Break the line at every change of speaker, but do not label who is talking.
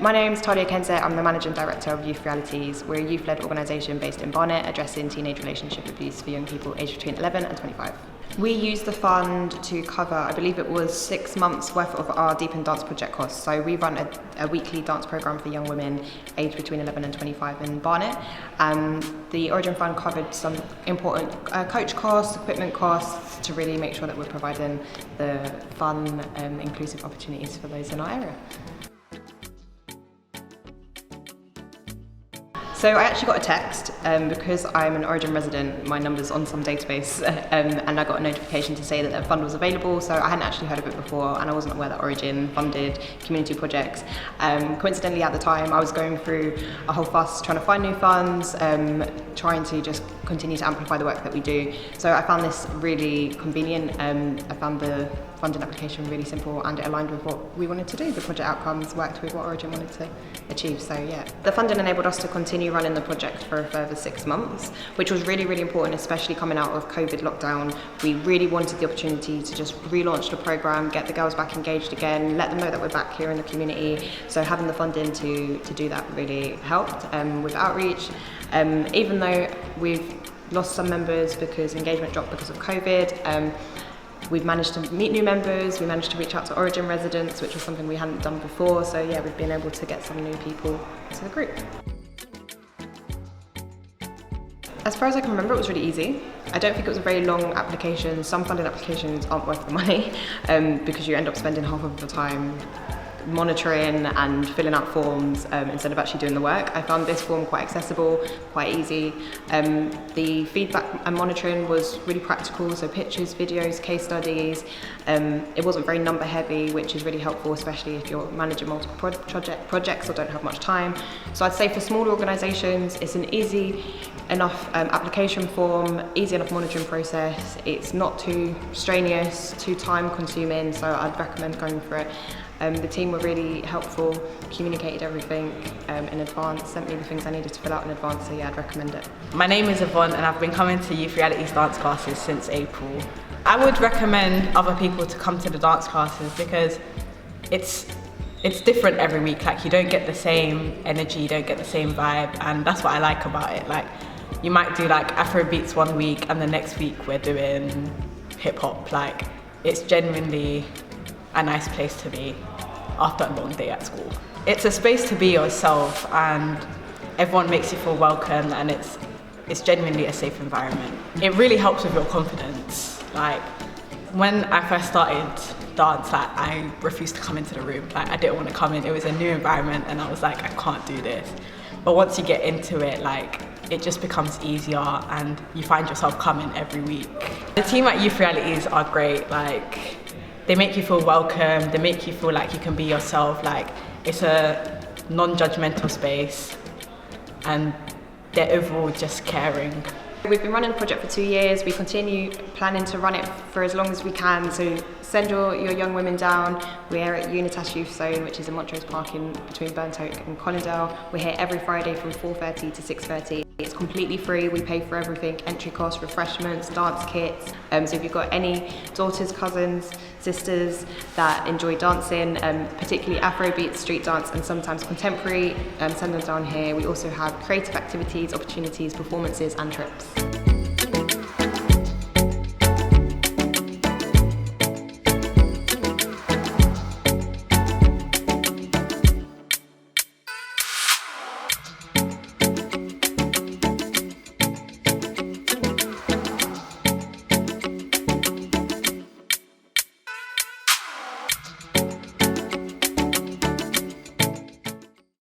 My name's Talia Kensett. I'm the Managing Director of Youth Realities. We're a youth-led organisation based in Barnet, addressing teenage relationship abuse for young people aged between 11 and 25. We used the fund to cover, I believe it was 6 months worth of our Deepin Dance project costs. So we run a weekly dance programme for young women aged between 11 and 25 in Barnet. And the Origin Fund covered some important coach costs, equipment costs, to really make sure that we're providing the fun, inclusive opportunities for those in our area. So I actually got a text because I'm an Origin resident, my number's on some database, and I got a notification to say that the fund was available. So I hadn't actually heard of it before, and I wasn't aware that Origin funded community projects. Coincidentally at the time I was going through a whole fuss trying to find new funds, trying to just continue to amplify the work that we do. So I found this really convenient. I found the funding application really simple, and it aligned with what we wanted to do. The project outcomes worked with what Origin wanted to achieve. So yeah, the funding enabled us to continue running the project for a further 6 months, which was really, really important, especially coming out of COVID lockdown. We really wanted the opportunity to just relaunch the programme, get the girls back engaged again, let them know that we're back here in the community. So having the funding to do that really helped with outreach. Even though we've lost some members because engagement dropped because of COVID, we've managed to meet new members, we managed to reach out to Origin residents, which was something we hadn't done before. So yeah, we've been able to get some new people to the group. As far as I can remember, it was really easy. I don't think it was a very long application. Some funding applications aren't worth the money because you end up spending half of the time monitoring and filling out forms instead of actually doing the work. I found this form quite accessible, quite easy. The feedback and monitoring was really practical, so pictures, videos, case studies. It wasn't very number heavy, which is really helpful, especially if you're managing multiple projects or don't have much time. So I'd say for smaller organisations, it's an easy enough application form, easy enough monitoring process. It's not too strenuous, too time consuming, so I'd recommend going for it. The team were really helpful, communicated everything in advance, sent me the things I needed to fill out in advance, so yeah, I'd recommend it.
My name is Yvonne and I've been coming to Youth Realities dance classes since April. I would recommend other people to come to the dance classes because it's different every week. Like, you don't get the same energy, you don't get the same vibe, and that's what I like about it. Like, you might do like Afro beats one week and the next week we're doing hip hop. Like, it's genuinely a nice place to be after a long day at school. It's a space to be yourself and everyone makes you feel welcome, and it's genuinely a safe environment. It really helps with your confidence. Like, when I first started dance, like, I refused to come into the room. Like, I didn't want to come in. It was a new environment and I was like, I can't do this. But once you get into it, like, it just becomes easier and you find yourself coming every week. The team at Youth Realities are great. Like, they make you feel welcome, they make you feel like you can be yourself. Like, it's a non-judgmental space and they're overall just caring.
We've been running the project for 2 years. We continue planning to run it for as long as we can. So send your young women down. We're at Unitas Youth Zone, which is in Montrose Park in between Burnt Oak and Colindale. We're here every Friday from 4:30 to 6:30. It's completely free. We pay for everything: entry costs, refreshments, dance kits. So if you've got any daughters, cousins, sisters that enjoy dancing, particularly Afrobeat, street dance, and sometimes contemporary, send them down here. We also have creative activities, opportunities, performances, and trips.